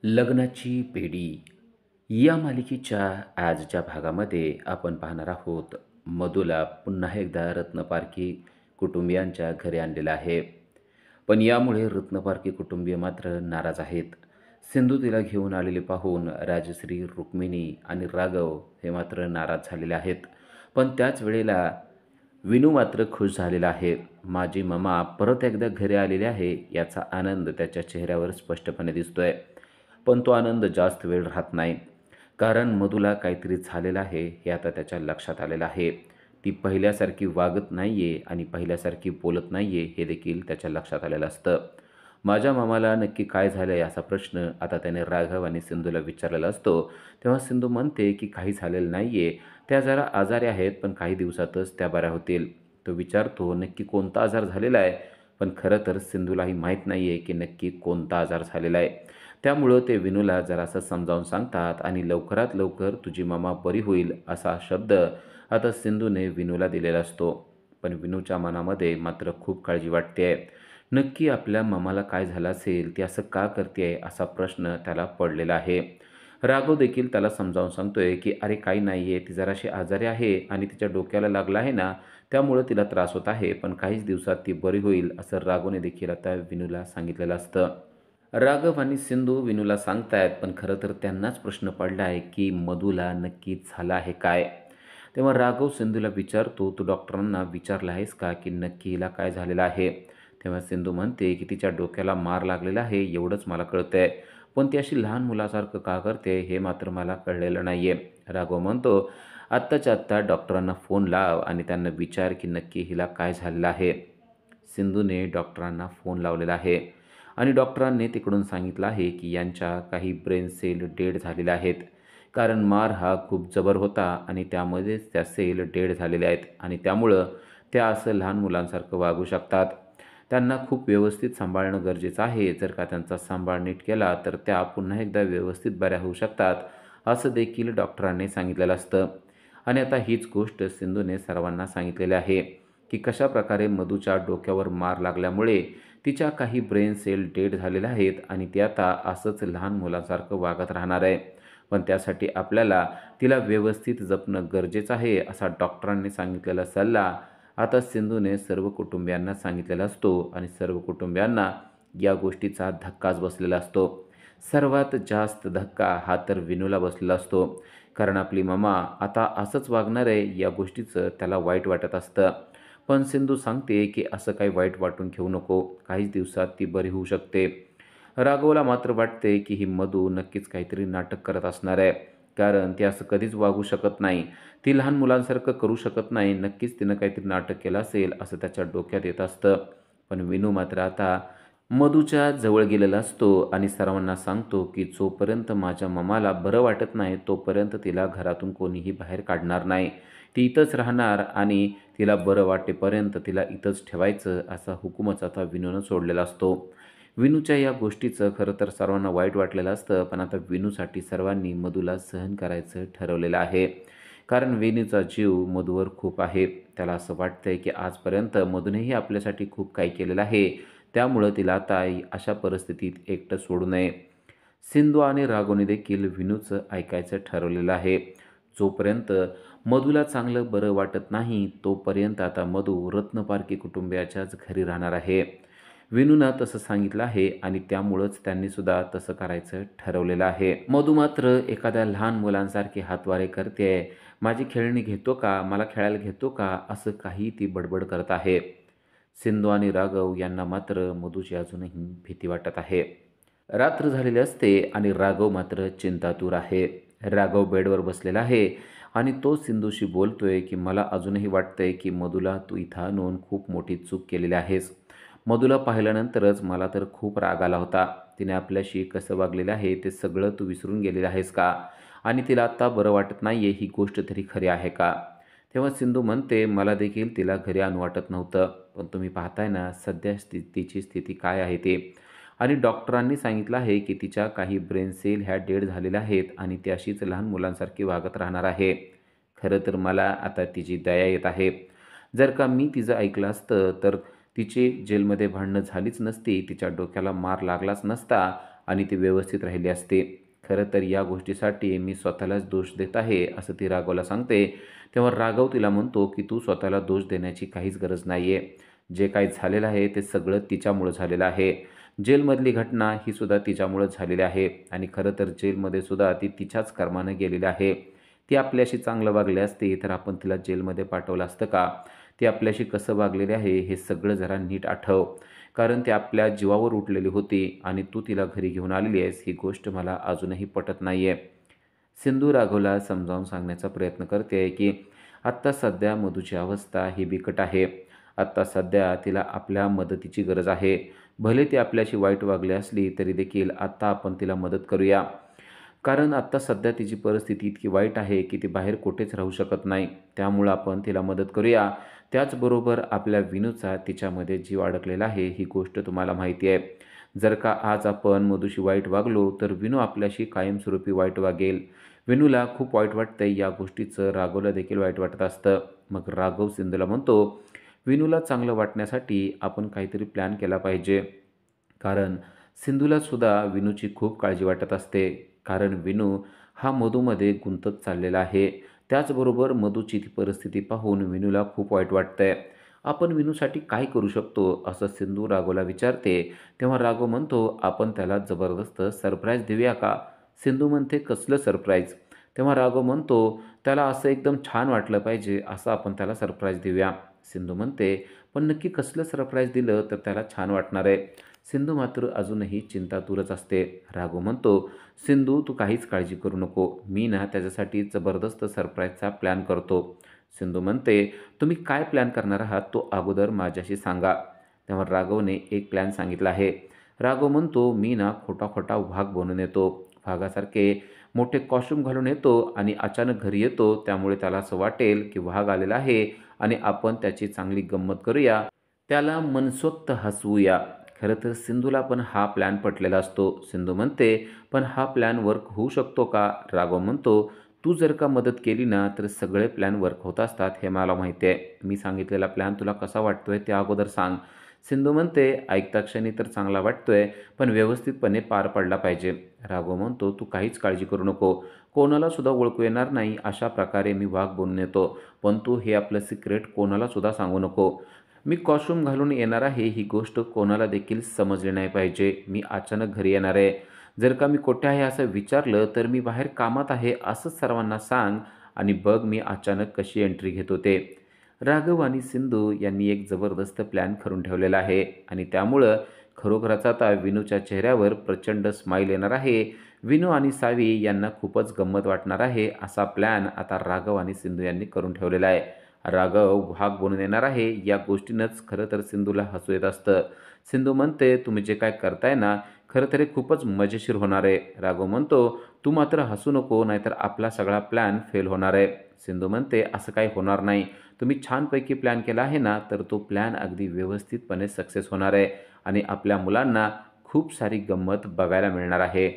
लग्नाची पेढी या मालिकेच्या आजच्या भागामध्ये आपण पाहणार आहोत. मधूला पुन्हा एकदा रत्नपारखी कुटुंबियांच्या घरी आणलेलं आहे. पण यामुळे रत्नपारखी कुटुंबीय मात्र नाराज आहेत. सिंधू तिला घेऊन आलेले पाहून राजश्री, रुक्मिणी आणि राघव हे मात्र नाराज झालेले आहेत. पण त्याच वेळेला विनू मात्र खुश झालेला आहे. माझी ममा परत एकदा घरी आलेली आहे याचा आनंद त्याच्या चेहऱ्यावर स्पष्टपणे दिसतोय. पण तो आनंद जास्त वेळ राहत नाही. कारण मधूला काहीतरी झालेलं आहे हे आता त्याच्या लक्षात आलेलं आहे. ती पहिल्यासारखी वागत नाहीये आणि पहिल्यासारखी बोलत नाहीये हे देखील त्याच्या लक्षात आलेलं असतं. माझ्या मामाला नक्की काय झालंय असा प्रश्न आता त्याने राघव आणि सिंधूला विचारलेला असतो. तेव्हा सिंधू म्हणते की काही झालेलं नाहीये. त्या जरा आजारी आहेत पण काही दिवसातच त्या बऱ्या होतील. तो विचारतो नक्की कोणता आजार झालेला आहे. पण खरं तर सिंधूलाही माहीत नाहीये की नक्की कोणता आजार झालेला आहे. त्यामुळं ते विनूला जरासं समजावून सांगतात आणि लवकरात लवकर तुझी मामा बरी होईल असा शब्द आता सिंधूने विनूला दिलेला असतो. पण विनूच्या मनामध्ये मात्र खूप काळजी वाटते. नक्की आपल्या मामाला काय झालं असेल, ती असं का करते असा प्रश्न त्याला पडलेला आहे. राघव देखील त्याला समजावून सांगतोय की अरे काही नाही आहे, ती जराशी आजारी आहे आणि तिच्या डोक्याला लागलं आहे ना, त्यामुळं तिला त्रास होत आहे, पण काहीच दिवसात ती बरी होईल असं राघवने देखील आता विनूला सांगितलेलं असतं. राघव आणि सिंधू विनूला सांगतायत पण खरं तर त्यांनाच प्रश्न पडला आहे की मधूला नक्की झालं आहे काय. तेव्हा राघव सिंधूला विचारतो तू डॉक्टरांना विचारलं आहेस का की नक्की हिला काय झालेलं आहे. तेव्हा सिंधू म्हणते की तिच्या डोक्याला मार लागलेला आहे एवढंच मला कळतंय. पण ती अशी लहान मुलासारखं का करते हे मात्र मला कळलेलं नाही आहे. राघव म्हणतो आत्ताच्या आत्ता डॉक्टरांना फोन लाव आणि त्यांना विचार की नक्की हिला काय झालेलं आहे. सिंधूने डॉक्टरांना फोन लावलेला आहे आणि डॉक्टरांनी तिकडून सांगितलं आहे की यांच्या काही ब्रेन सेल डेड झालेल्या आहेत. कारण मार हा खूप जबर होता आणि त्यामध्येच त्या सेल डेड झालेल्या आहेत आणि त्यामुळं त्या असं लहान मुलांसारखं वागू शकतात. त्यांना खूप व्यवस्थित सांभाळणं गरजेचं आहे. जर का त्यांचा सांभाळ नीट केला तर त्या पुन्हा एकदा व्यवस्थित बऱ्या होऊ शकतात, असं देखील डॉक्टरांनी सांगितलेलं असतं. आणि आता हीच गोष्ट सिंधूने सर्वांना सांगितलेली आहे की कशाप्रकारे मधूच्या डोक्यावर मार लागल्यामुळे तिच्या काही ब्रेन सेल डेड झालेल्या आहेत आणि ती आता असंच लहान मुलांसारखं वागत राहणार आहे. पण त्यासाठी आपल्याला तिला व्यवस्थित जपणं गरजेचं आहे असा डॉक्टरांनी सांगितलेला सल्ला आता सिंधूने सर्व कुटुंबियांना सांगितलेला असतो आणि सर्व कुटुंबियांना या गोष्टीचा धक्काच बसलेला असतो. सर्वात जास्त धक्का हा तर विनूला बसलेला असतो. कारण आपली मामा आता असंच वागणार आहे या गोष्टीचं त्याला वाईट वाटत असतं. पण सिंधू सांगते की असं काही वाईट वाटून घेऊ नको, काहीच दिवसात ती बरी होऊ शकते. राघवला मात्र वाटते की ही मधू नक्कीच काहीतरी नाटक करत असणार आहे. कारण ती असं कधीच वागू शकत नाही. ती लहान मुलांसारखं करू शकत नाही. नक्कीच तिनं काहीतरी नाटक केलं असेल असं त्याच्या डोक्यात येत असतं. पण विनू मात्र आता मधूच्या जवळ गेलेला असतो आणि सर्वांना सांगतो की जोपर्यंत माझ्या ममाला बरं वाटत नाही तोपर्यंत तिला घरातून कोणीही बाहेर काढणार नाही. ती इथंच राहणार आणि तिला बरं वाटेपर्यंत तिला इथंच ठेवायचं असा हुकूमच आता विनूनं सोडलेला असतो. विनूच्या या गोष्टीचं खरं तर सर्वांना वाईट वाटलेलं असतं. पण आता विनूसाठी सर्वांनी मधूला सहन करायचं ठरवलेलं आहे. कारण विनूचा जीव मधूवर खूप आहे. त्याला असं वाटतंय की आजपर्यंत मधूनेही आपल्यासाठी खूप काही केलेलं आहे. त्यामुळं तिला आता अशा परिस्थितीत एकटं सोडू नये. सिंधू आणि राघवने देखील विनूचं ऐकायचं ठरवलेलं आहे. जोपर्यंत मधूला चांगलं बरं वाटत नाही तोपर्यंत आता मधू रत्नपारखी कुटुंबियाच्याच घरी राहणार आहे. विनूनं तसं सांगितलं आहे आणि त्यामुळंच त्यांनीसुद्धा तसं करायचं ठरवलेलं आहे. मधू मात्र एखाद्या लहान मुलांसारखी हातवारे करतेय. माझी खेळणी घेतो का? मला खेळायला घेतो का? असं काही ती बडबड करत आहे. सिंधू आणि राघव यांना मात्र मधूची अजूनही भीती वाटत आहे. रात्र झालेली असते आणि राघव मात्र चिंतातूर आहे. राघव बेडवर बसलेला आहे आणि तो सिंधूशी बोलतोय की मला अजूनही वाटतंय की मधूला तू इथं आणून खूप मोठी चूक केलेली आहेस. मधूला पाहिल्यानंतरच मला तर खूप राग आला होता. तिने आपल्याशी कसं वागलेलं आहे ते सगळं तू विसरून गेलेलं आहेस का? आणि तिला आत्ता बरं वाटत नाहीये ही गोष्ट तरी खरी आहे का? तेव्हा सिंधू म्हणते मला देखील तिला घरी आणू वाटत नव्हतं. पण तुम्ही पाहताय ना सध्या तिची स्थिती काय आहे ते. आणि डॉक्टरांनी सांगितलं आहे की तिच्या काही ब्रेन सेल ह्या डेड झालेल्या आहेत आणि ती अशीच लहान मुलांसारखी वागत राहणार आहे. खरं तर मला आता तिची दया येत आहे. जर का मी तिचं ऐकलं असतं तर तिची जेलमध्ये भांडणं झालीच नसती, तिच्या डोक्याला मार लागलाच नसता आणि ती व्यवस्थित राहिली असती. खरं तर या गोष्टीसाठी मी स्वतःलाच दोष देत आहे असं ती राघवला सांगते. तेव्हा राघव तिला म्हणतो की तू स्वतःला दोष देण्याची काहीच गरज नाही आहे. जे काही झालेलं आहे ते सगळं तिच्यामुळं झालेलं आहे. जेलमधली घटना ही सुद्धा तिच्यामुळं झालेली आहे आणि खरं तर जेलमध्ये सुद्धा ती तिच्याच कर्मानं गेलेली आहे. ती आपल्याशी चांगलं वागली असती तर आपण तिला जेलमध्ये पाठवलं असतं का? ती आपल्याशी कसं वागलेली आहे हे सगळं जरा नीट आठव. कारण ती आपल्या जीवावर उठलेली होती आणि तू तिला घरी घेऊन आलेली आहेस ही गोष्ट मला अजूनही पटत नाही आहे. सिंधू राघवला समजावून सांगण्याचा प्रयत्न करते की आत्ता सध्या मधूची अवस्था ही बिकट आहे. आत्ता सध्या तिला आपल्या मदतीची गरज आहे. भले ती आपल्याशी वाईट वागली असली तरी देखील आत्ता आपण तिला मदत करूया. कारण आत्ता सध्या तिची परिस्थिती इतकी वाईट आहे की ती बाहेर कुठेच राहू शकत नाही. त्यामुळं आपण तिला मदत करूया. त्याचबरोबर आपल्या विनूचा तिच्यामध्ये जीव अडकलेला आहे ही गोष्ट तुम्हाला माहिती आहे. जर का आज आपण मधूशी वाईट वागलो तर विनू आपल्याशी कायमस्वरूपी वाईट वागेल. विनूला खूप वाईट वाटतंय या गोष्टीचं राघवला देखील वाईट वाटत असतं. मग राघव सिंधूला म्हणतो, विनूला चांगलं वाटण्यासाठी आपण काहीतरी प्लॅन केला पाहिजे. कारण सिंधूलासुद्धा विनूची खूप काळजी वाटत असते. कारण विनू हा मधूमध्ये गुंतत चाललेला आहे. त्याचबरोबर मधूची ती परिस्थिती पाहून विनूला खूप वाईट वाटतंय. आपण विनूसाठी काय करू शकतो असं सिंधू राघवला विचारते. तेव्हा राघव म्हणतो, आपण त्याला जबरदस्त सरप्राईज देऊया का? सिंधू म्हणते, कसलं सरप्राईज? तेव्हा राघव म्हणतो, त्याला असं एकदम छान वाटलं पाहिजे असं आपण त्याला सरप्राईज देऊया. सिंधू म्हणते, पण नक्की कसलं सरप्राईज दिलं तर त्याला छान वाटणार आहे? सिंधू मात्र अजूनही चिंतातूरच असते. राघव म्हणतो, सिंधू तू काहीच काळजी करू नको. मी ना त्याच्यासाठी जबरदस्त सरप्राईजचा प्लॅन करतो. सिंधू म्हणते, तुम्ही काय प्लॅन करणार आहात तो अगोदर माझ्याशी सांगा. तेव्हा राघवने एक प्लॅन सांगितला आहे. राघव म्हणतो, मी ना खोटा खोटा वाघ बनून येतो. वाघासारखे मोठे कॉस्ट्यूम घालून येतो आणि अचानक घरी येतो. त्यामुळे त्याला असं वाटेल की वाघ आलेला आहे आणि आपण त्याची चांगली गंमत करूया. त्याला मनसोक्त हसवूया. खरं तर सिंधूला पण हा प्लॅन पटलेला असतो. सिंधू म्हणते, पण हा प्लॅन वर्क होऊ शकतो का? राघव म्हणतो, तू जर का मदत केली ना तर सगळे प्लॅन वर्क होत असतात हे मला माहिती आहे. मी सांगितलेला प्लॅन तुला कसा वाटतोय ते अगोदर सांग. सिंधू म्हणते, ऐकता क्षणी तर चांगला वाटतोय पण व्यवस्थितपणे पार पडला पाहिजे. राघव म्हणतो, तू काहीच काळजी करू नको. कोणाला सुद्धा ओळखू येणार नाही अशा प्रकारे मी वाघ बनून येतो. पण तू हे आपलं सिक्रेट कोणाला सुद्धा सांगू नको. मी कॉस्ट्यूम घालून येणार आहे ही गोष्ट कोणाला देखील समजली नाही पाहिजे. मी अचानक घरी येणार आहे. जर का मी कुठे आहे असं विचारलं तर मी बाहेर कामात आहे असंच सर्वांना सांग आणि बघ मी अचानक कशी एंट्री घेतो ते. राघव आणि सिंधू यांनी एक जबरदस्त प्लॅन करून ठेवलेला आहे आणि त्यामुळं खरोखरच आता विनूच्या चेहऱ्यावर प्रचंड स्माईल येणार आहे. विनू आणि सावी यांना खूपच गंमत वाटणार आहे असा प्लॅन आता राघव आणि सिंधू यांनी करून ठेवलेला आहे. राघव वाघ बनून येणार आहे या गोष्टीनंच खरं तर सिंधूला हसू येत असतं. सिंधू म्हणते, तुम्ही जे काय करताय ना खरं तर हे खूपच मजेशीर होणार आहे. राघव म्हणतो, तू मात्र हसू नको नाहीतर आपला सगळा प्लॅन फेल होणार आहे. सिंधू म्हणते, असं काही होणार नाही. तुम्ही छानपैकी प्लॅन केला आहे ना तर तो प्लॅन अगदी व्यवस्थितपणे सक्सेस होणार आहे आणि आपल्या मुलांना खूप सारी गंमत बघायला मिळणार आहे.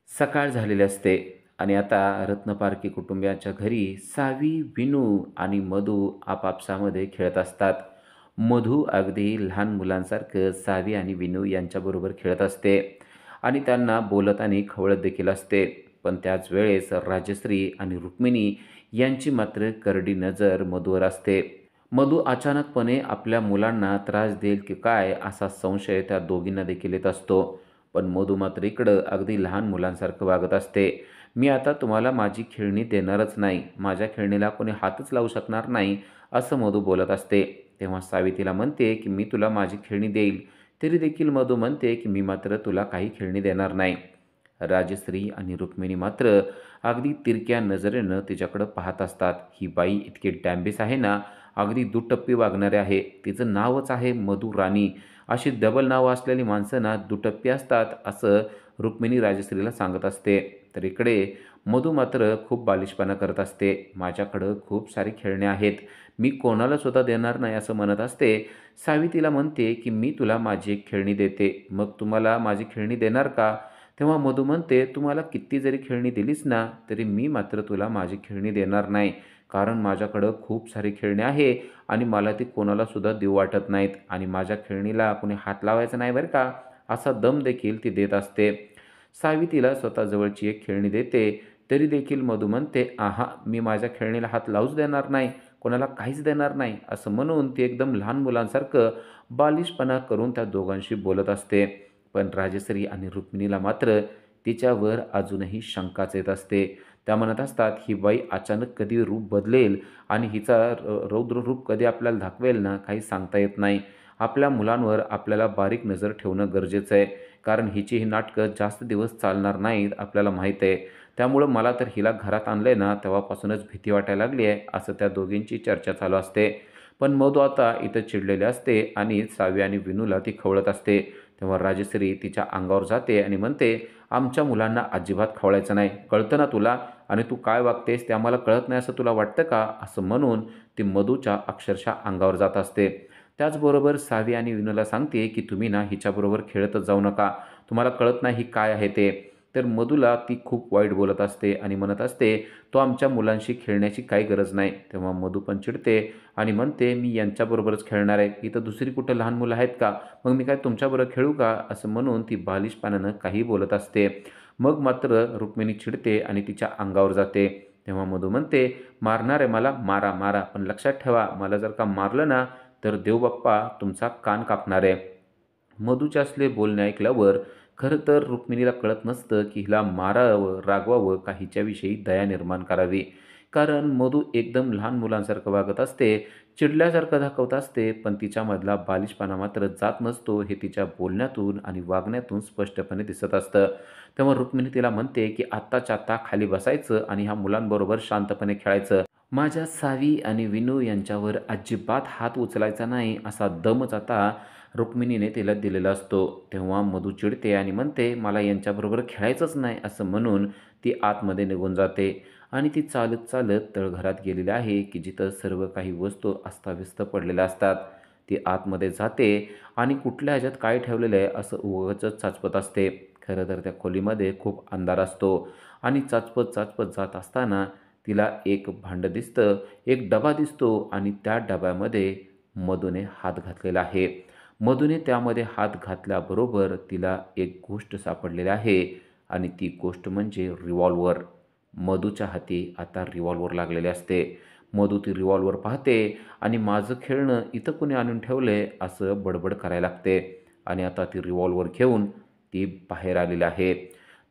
सकाळ झालेली असते आणि आता रत्नपारखी कुटुंबियांच्या घरी सावी, विनू आणि मधू आपापसामध्ये खेळत असतात. मधू अगदी लहान मुलांसारखं सावी आणि विनू यांच्याबरोबर खेळत असते आणि त्यांना बोलत आणि खवळत देखील असते. पण त्याच वेळेस राजश्री आणि रुक्मिणी यांची मात्र करडी नजर मधूवर असते. मधू अचानकपणे आपल्या मुलांना त्रास देईल की काय असा संशय त्या दोघींना देखील येत असतो. पण मधू मात्र इकडं अगदी लहान मुलांसारखं वागत असते. मी आता तुम्हाला माझी खेळणी देणारच नाही. माझ्या खेळणीला कोणी हातच लावू शकणार नाही असं मधू बोलत असते. तेव्हा सावी तिला म्हणते की मी तुला माझी खेळणी देईल. तरी देखील मधू म्हणते की मी मात्र तुला काही खेळणी देणार नाही. राजश्री आणि रुक्मिणी मात्र अगदी तिरक्या नजरेनं तिच्याकडं पाहत असतात. ही बाई इतकी डॅम्बिस आहे ना, अगदी दुटप्पी वागणारी आहे. तिचं नावच आहे मधू राणी. अशी डबल नावं असलेली माणसं ना दुटप्पी असतात असं रुक्मिणी राजश्रीला सांगत असते. तर इकडे मधू मात्र खूप बालिशपणा करत असते. माझ्याकडं खूप सारी खेळणे आहेत. मी कोणाला सुद्धा देणार नाही असं म्हणत असते. सावी तिला म्हणते की मी तुला माझी एक खेळणी देते. मग तुम्हाला माझी खेळणी देणार का? तेव्हा मधू म्हणते, तू मला किती जरी खेळणी दिलीस ना तरी मी मात्र तुला माझी खेळणी देणार नाही. कारण माझ्याकडं खूप सारी खेळणी आहे आणि मला ती कोणाला सुद्धा देऊ वाटत नाहीत आणि माझ्या खेळणीला कोणी हात लावायचा नाही बरं का, असा दम देखील ती देत असते. सावी तिला स्वतःजवळची एक खेळणी देते. तरी देखील मधू म्हणते, "आहा, मी माझ्या खेळणीला हात लावूच देणार नाही, कोणाला काहीच देणार नाही." असं म्हणून ती एकदम लहान मुलांसारखं बालिशपणा करून त्या दोघांशी बोलत असते. पण राजश्री आणि रुक्मिणीला मात्र तिच्यावर अजूनही शंकाच येत असते. त्या म्हणत असतात, "ही बाई अचानक कधी रूप बदलेल आणि हिचा रौद्र रूप कधी आपल्याला दाखवेल ना, काही सांगता येत नाही. आपल्या मुलांवर आपल्याला बारीक नजर ठेवणं गरजेचं आहे. कारण हिची ही नाटकं जास्त दिवस चालणार नाहीत, आपल्याला माहीत आहे. त्यामुळं मला तर हिला घरात आणलंय ना, तेव्हापासूनच भीती वाटायला लागली आहे." असं त्या दोघींची चर्चा चालू असते. पण मधू आता इथं चिडलेली असते आणि सावी आणि विनूला ती खवळत असते. तेव्हा राजश्री तिच्या अंगावर जाते आणि म्हणते, "आमच्या मुलांना अजिबात खवळायचं नाही, कळतं ना तुला? आणि तू काय वागतेस ते आम्हाला कळत नाही असं तुला वाटतं का?" असं म्हणून ती मधूच्या अक्षरशः अंगावर जात असते. त्याचबरोबर सावी आणि विनूला सांगते, की "तुम्ही ना हिच्याबरोबर खेळतच जाऊ नका. तुम्हाला कळत नाही ही काय आहे ते." तर मधूला ती खूप वाईट बोलत असते आणि म्हणत असते, "तो आमच्या मुलांशी खेळण्याची काही गरज नाही." तेव्हा मधू पण चिडते आणि म्हणते, "मी यांच्याबरोबरच खेळणार आहे. इथं दुसरी कुठं लहान मुलं आहेत का? मग मी काय तुमच्याबरोबर खेळू का?" असं म्हणून ती बालिशपणानं काहीही बोलत असते. मग मात्र रुक्मिणी चिडते आणि तिच्या अंगावर जाते. तेव्हा मधू म्हणते, "मारणार आहे मला? मारा, मारा. पण लक्षात ठेवा, मला जर का मारलं ना, तर देवबाप्पा तुमचा कान कापणार आहे." मधूचे असले बोलणे ऐकल्यावर खरं तर रुक्मिणीला कळत नसतं, की हिला मारावं, रागवावं का हिच्याविषयी दया निर्माण करावी. कारण मधू एकदम लहान मुलांसारखं वागत असते, चिडल्यासारखं दाखवत असते, पण तिच्यामधला बालिशपणा मात्र जात नसतो, हे तिच्या बोलण्यातून आणि वागण्यातून स्पष्टपणे दिसत असतं. तेव्हा रुक्मिणी तिला म्हणते, की "आत्ताच्या आत्ता खाली बसायचं आणि ह्या मुलांबरोबर शांतपणे खेळायचं. माझ्या सावी आणि विनू यांच्यावर अजिबात हात उचलायचा नाही." असा दमच आता रुक्मिणीने तिला दिलेला असतो. तेव्हा मधू चिडते आणि म्हणते, "मला यांच्याबरोबर खेळायचंच नाही." असं म्हणून ती आतमध्ये निघून जाते आणि ती चालत चालत तळघरात गेलेली आहे, की जिथं सर्व काही वस्तू अस्ताव्यस्त पडलेल्या असतात. ती आतमध्ये जाते आणि कुठल्या ह्याच्यात काय ठेवलेलं आहे असं उगाचच चाचपत असते. खरं तर त्या खोलीमध्ये खूप अंधार असतो आणि चाचपत चाचपत जात असताना तिला एक भांडं दिसतं, एक डबा दिसतो आणि त्या डब्यामध्ये मधूने हात घातलेला आहे. मधूने त्यामध्ये हात घातल्याबरोबर तिला एक गोष्ट सापडलेली आहे आणि ती गोष्ट म्हणजे रिव्हॉल्वर. मधूच्या हाती आता रिव्हॉल्वर लागलेले असते. मधू ती रिव्हॉल्वर पाहते आणि "माझं खेळणं इथं कुणी आणून ठेवलंय?" असं बडबड करायला लागते आणि आता ती रिव्हॉल्वर घेऊन ती बाहेर आलेली आहे.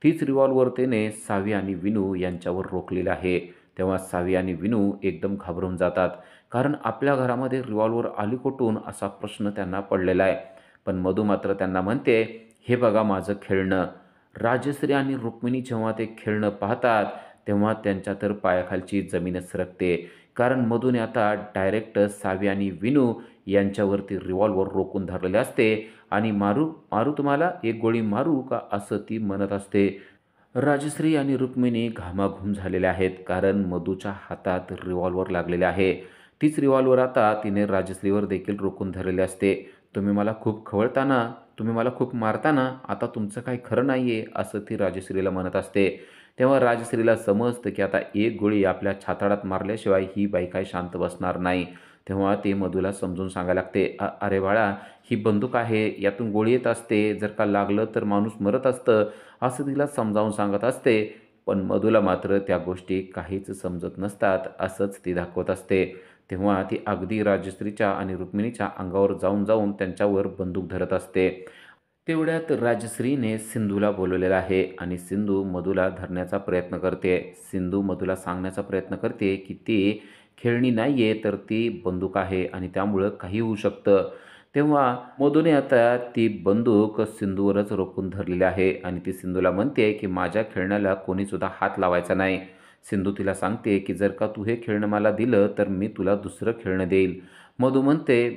तीच रिव्हॉल्वर त्याने सावी आणि विनू यांच्यावर रोखलेली आहे. तेव्हा सावी आणि विनू एकदम घाबरून जातात. कारण आपल्या घरामध्ये रिव्हॉल्वर आली कुठून असा प्रश्न त्यांना पडलेला आहे. पण मधू मात्र त्यांना म्हणते, "हे बघा माझं खेळणं." राजश्री आणि रुक्मिणी जेव्हा ते खेळणं पाहतात, तेव्हा त्यांच्या तर पायाखालची जमीनच सरकते. कारण मधूने आता डायरेक्ट सावी आणि विनू यांच्यावरती रिव्हॉल्वर रोखून धरलेले असते आणि "मारू, मारू तुम्हाला? एक गोळी मारू का?" असं ती म्हणत असते. राजश्री आणि रुक्मिणी घामाघूम झालेल्या आहेत, कारण मधूच्या हातात रिव्हॉल्वर लागलेले आहे. तीच रिव्हॉल्वर आता तिने राजश्रीवर देखील रोखून धरलेली असते. "तुम्ही मला खूप खवळता ना, तुम्ही मला खूप मारता ना, आता तुमचं काही खरं नाही आहे." असं ती राजश्रीला म्हणत असते. तेव्हा राजश्रीला समजतं, की आता एक गोळी आपल्या छाताडात मारल्याशिवाय ही बाई काही शांत बसणार नाही. तेव्हा ती मधूला समजून सांगायला लागते, "अरे बाळा, ही बंदूक आहे, यातून गोळी येत असते. जर का लागलं तर माणूस मरत असतं." असं तिला समजावून सांगत असते. पण मधूला मात्र त्या गोष्टी काहीच समजत नसतात, असंच ती दाखवत असते. तेव्हा ती अगदी राजश्रीच्या आणि रुक्मिणीच्या अंगावर जाऊन जाऊन त्यांच्यावर बंदूक धरत असते. तेवढ्यात राजश्रीने सिंधूला बोलवलेलं आहे आणि सिंधू मधूला धरण्याचा प्रयत्न करते. सिंधू मधूला सांगण्याचा प्रयत्न करते, की ती खेळणी नाही आहे, तर ती बंदूक आहे आणि त्यामुळं काही होऊ शकतं. तेव्हा मधूने आता ती बंदूक सिंधूवरच रोखून धरलेली आहे आणि ती सिंधूला म्हणते, की "माझ्या खेळण्याला कोणीसुद्धा हात लावायचा नाही." सिंधू तिला सांगते, की "जर का तू हे खेळणं मला दिलं, तर मी तुला दुसरं खेळणं देईल." मधू म्हणते,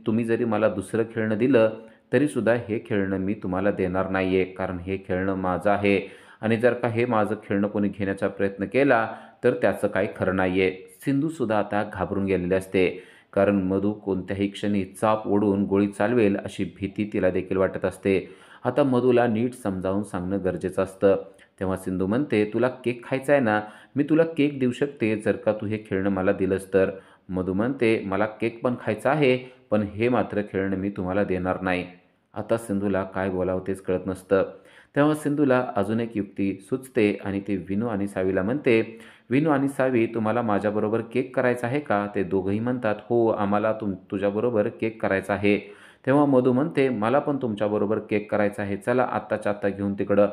तुम्ही जरी मला दुसरं खेळणं दिलं, तरीसुद्धा हे खेळणं मी तुम्हाला देणार नाही आहे. कारण हे खेळणं माझं आहे आणि जर का हे माझं खेळणं कोणी घेण्याचा प्रयत्न केला, तर त्याचं काही खरं नाही आहे." सिंधूसुद्धा आता घाबरून गेलेली असते. कारण मधू कोणत्याही क्षणी चाप ओढून गोळी चालवेल अशी भीती तिला देखील वाटत असते. आता मधूला नीट समजावून सांगणं गरजेचं असतं. तेव्हा सिंधू म्हणते, "तुला केक खायचा आहे ना? मी तुला केक देऊ शकते, जर का तू हे खेळणं मला दिलंस तर." मधू म्हणते, "मला केक पण खायचा आहे, पण हे मात्र खेळणं मी तुम्हाला देणार नाही." आता सिंधूला काय बोलावं तेच कळत नसतं. तेव्हा सिंधूला अजून एक युक्ती सुचते आणि ती विनू आणि सावीला म्हणते, "विनू आणि सावी, तुम्हाला माझ्याबरोबर केक करायचा आहे का?" ते दोघंही म्हणतात, "हो, आम्हाला तुझ्याबरोबर केक करायचा आहे." तेव्हा मधू म्हणते, "मला पण तुमच्याबरोबर केक करायचा आहे. चला आत्ताच्या आत्ता घेऊन तिकडं."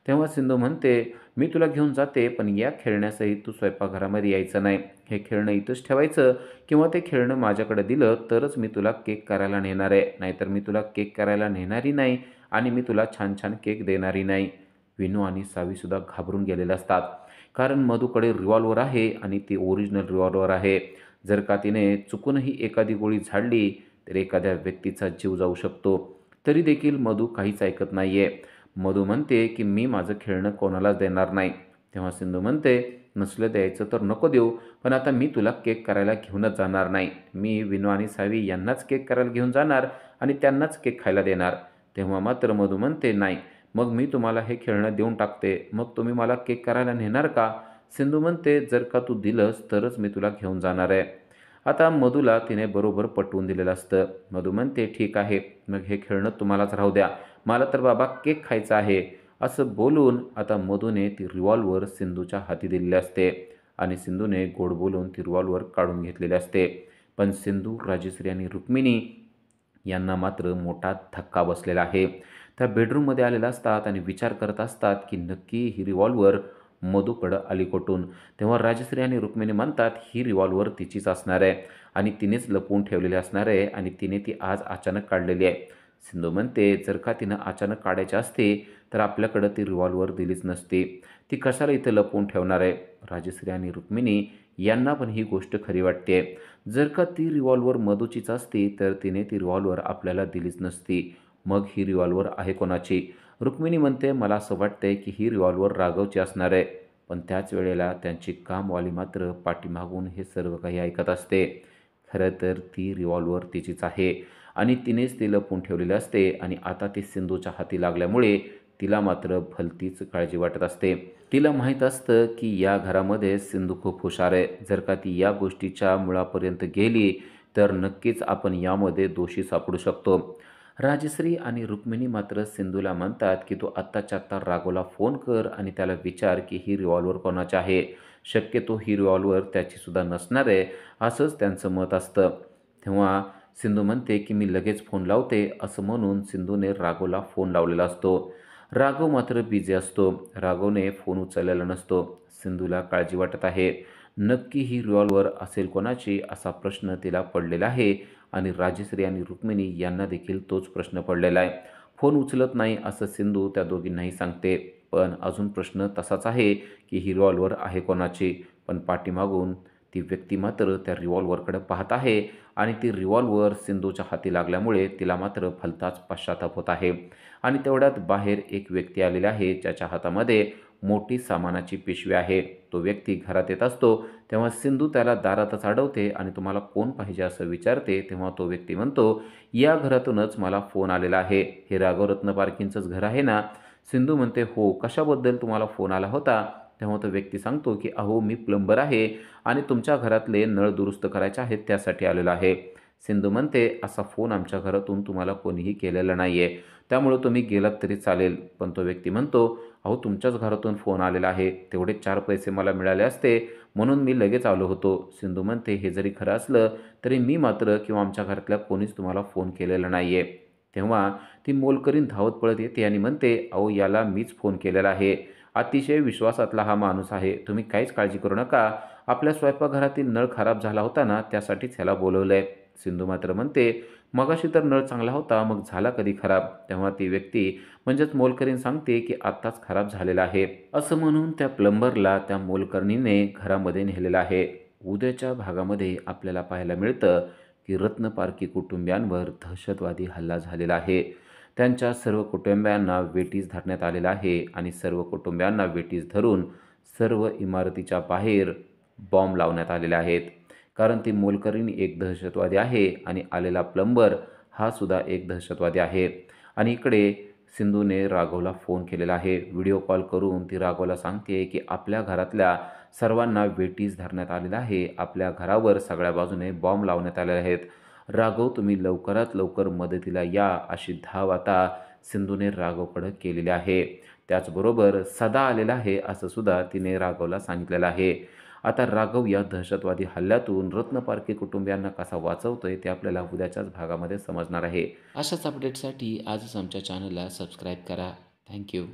तेव्हा सिंधू म्हणते, "मी तुला घेऊन जाते, पण या खेळण्यासहित तू स्वयंपाकघरामध्ये यायचं नाही. हे खेळणं इथंच ठेवायचं किंवा ते खेळणं माझ्याकडे दिलं तरच मी तुला केक करायला नेणार आहे. नाहीतर मी तुला केक करायला नेणारही नाही आणि मी तुला छान छान केक देणारही नाही." विनू आणि सावीसुद्धा घाबरून गेलेले असतात. कारण मधूकडे रिव्हॉल्वर आहे आणि ती ओरिजिनल रिव्हॉल्वर आहे. जर का तिने चुकूनही एखादी गोळी झाडली तर एखाद्या व्यक्तीचा जीव जाऊ शकतो. तरी देखील मधू काहीच ऐकत नाहीये. मधू म्हणते की मी माझं खेळणं कोणालाच देणार नाही. तेव्हा सिंधू म्हणते, "नसलं द्यायचं तर नको देऊ, पण आता मी तुला केक करायला घेऊनच जाणार नाही. मी विनू आणि सावी यांनाच केक करायला घेऊन जाणार आणि त्यांनाच केक खायला देणार." तेव्हा मात्र मधू म्हणते, "नाही, मग मी तुम्हाला हे खेळणं देऊन टाकते. मग तुम्ही मला केक करायला नेणार का?" सिंधू म्हणते, "जर का तू दिलंस तरच मी तुला घेऊन जाणार आहे." आता मधूला तिने बरोबर पटवून दिलेलं असतं. मधू म्हणते, "ठीक आहे, मग हे खेळणं तुम्हालाच राहू द्या. मला तर बाबा केक खायचा आहे." असं बोलून आता मधूने ती रिव्हॉल्वर सिंधूच्या हाती दिलेली असते आणि सिंधूने गोड बोलून ती रिव्हॉल्वर काढून घेतलेली असते. पण सिंधू, राजश्री आणि रुक्मिणी यांना मात्र मोठा धक्का बसलेला आहे. त्या बेडरूममध्ये आलेल्या असतात आणि विचार करत असतात की नक्की ही रिव्हॉल्वर मधूकडं आली कुठून. तेव्हा राजश्री आणि रुक्मिणी म्हणतात, "ही रिव्हॉल्वर तिचीच असणार आहे आणि तिनेच लपवून ठेवलेली असणार आहे आणि तिने ती आज अचानक काढलेली आहे." सिंधू म्हणते, "जर का तिनं अचानक काढायची असते तर आपल्याकडं ती रिव्हॉल्वर दिलीच नसती. ती कशाला इथं लपवून ठेवणार आहे?" राजश्री आणि रुक्मिणी यांना पण ही गोष्ट खरी वाटते. जर का ती रिव्हॉल्वर मधूचीच असती तर तिने ती रिव्हॉल्वर आपल्याला दिलीच नसती. मग ही रिव्हॉल्वर आहे कोणाची? रुक्मिणी म्हणते, "मला असं वाटतंय की ही रिव्हॉल्वर राघवची असणार आहे." पण त्याच वेळेला त्यांची कामवाली मात्र पाठीमागून हे सर्व काही ऐकत असते. खरं तर ती रिव्हॉल्वर तिचीच आहे आणि तिनेच ती लपवून ठेवलेली असते आणि आता ती सिंधूच्या हाती लागल्यामुळे तिला मात्र भलतीच काळजी वाटत असते. तिला माहीत असतं की या घरामध्ये सिंधू खूप हुशार आहे. जर का ती या गोष्टीच्या मुळापर्यंत गेली तर नक्कीच आपण यामध्ये दोषी सापडू शकतो. राजश्री आणि रुक्मिणी मात्र सिंधूला म्हणतात की तू आत्ताच्या आत्ता राघवला फोन कर आणि त्याला विचार की ही रिव्हॉल्वर कोणाची आहे. शक्यतो ही रिव्हॉल्वर त्याचीसुद्धा नसणार आहे, असंच त्यांचं मत असतं. तेव्हा सिंधू म्हणते की मी लगेच फोन लावते, असं म्हणून सिंधूने राघवला फोन लावलेला असतो. राघव मात्र बिझी असतो. राघवने फोन उचललेला नसतो. सिंधूला काळजी वाटत आहे. नक्की ही रिव्हॉल्वर असेल कोणाची असा प्रश्न तिला पडलेला आहे आणि राजश्री आणि रुक्मिणी यांना देखील तोच प्रश्न पडलेला आहे. फोन उचलत नाही असं सिंधू त्या दोघींनाही सांगते. पण अजून प्रश्न तसाच आहे की ही रिव्हॉल्वर आहे कोणाची? पण पाठीमागून ती व्यक्ती मात्र त्या रिव्हॉल्वरकडे पाहत आहे आणि ती रिव्हॉल्वर सिंधूच्या हाती लागल्यामुळे तिला मात्र भलताच पश्चाताप होत आहे. आणि तेवढ्यात बाहेर एक व्यक्ती आलेला आहे, ज्याच्या हातामध्ये मोठी सामानाची पिशवी आहे. तो व्यक्ती घरात येत असतो. तेव्हा सिंधू त्याला दारातच अडवते आणि तुम्हाला कोण पाहिजे असं विचारते. तेव्हा तो व्यक्ती म्हणतो, "या घरातूनच मला फोन आलेला आहे. हे राघव पारखींचंच घर आहे ना?" सिंधू म्हणते, "हो, कशाबद्दल तुम्हाला फोन आला होता?" तेव्हा तो व्यक्ती सांगतो की "अहो, मी प्लंबर आहे आणि तुमच्या घरातले नळ दुरुस्त करायचे आहेत त्यासाठी आलेलो आहे." सिंधू म्हणते, "असा फोन आमच्या घरातून तुम्हाला कोणीही केलेला नाही आहे. त्यामुळं तुम्ही गेलात तरी चालेल." पण तो व्यक्ती म्हणतो, "अहो, तुमच्याच घरातून फोन आलेला आहे. तेवढे 4 पैसे मला मिळाले असते म्हणून मी लगेच आलो होतो." सिंधू म्हणते, "हे जरी खरं असलं तरी मी मात्र किंवा आमच्या घरातल्या कोणीच तुम्हाला फोन केलेला नाही आहे." तेव्हा ती मोलकरीण धावत पळत येते आणि म्हणते, "अहो, याला मीच फोन केलेला आहे. अतिशय विश्वासातला हा माणूस आहे. तुम्ही काहीच काळजी करू नका. आपल्या स्वयंपाकघरातील नळ खराब झाला होता ना, त्यासाठीच ह्याला बोलवलंय." सिंधू मात्र म्हणते, "मगाशी तर नळ चांगला होता, मग झाला कधी खराब?" तेव्हा ती व्यक्ती म्हणजेच मोलकरीण सांगते की आत्ताच खराब झालेला आहे. असं म्हणून त्या प्लंबरला त्या मोलकरणीने घरामध्ये नेलेलं आहे. उद्याच्या भागामध्ये आपल्याला पाहायला मिळतं की रत्नपारखी कुटुंबियांवर दहशतवादी हल्ला झालेला आहे. त्यांच्या सर्व कुटुंबियांना वेठीस धरण्यात आलेलं आहे आणि सर्व कुटुंबियांना वेठीस धरून सर्व इमारतीच्या बाहेर बॉम्ब लावण्यात आलेले आहेत. कारण ती मोलकरीण एक दहशतवादी आहे आणि आलेला प्लंबर हा सुद्धा एक दहशतवादी आहे. आणि इकडे सिंधूने राघवला फोन केलेला आहे. व्हिडिओ कॉल करून ती राघवला सांगते की आपल्या घरातल्या सर्वांना वेठीस धरण्यात आलेलं आहे. आपल्या घरावर सगळ्या बाजूने बॉम्ब लावण्यात आलेले आहेत. राघव, तुम्ही लवकरात लवकर मदतीला या, अशी धाव आता सिंधूने राघवकडे केलेली आहे. त्याचबरोबर सदा आलेला आहे असं सुद्धा तिने राघवला सांगितलेलं आहे. आता राघव या दहशतवादी हल्ल्यातून रत्नपारखी कुटुंबियांना कसा वाचवतोय ते आपल्याला उद्याच्याच भागामध्ये समजणार आहे. अशाच अपडेटसाठी आजच आमच्या चॅनलला सबस्क्राईब करा. थँक्यू.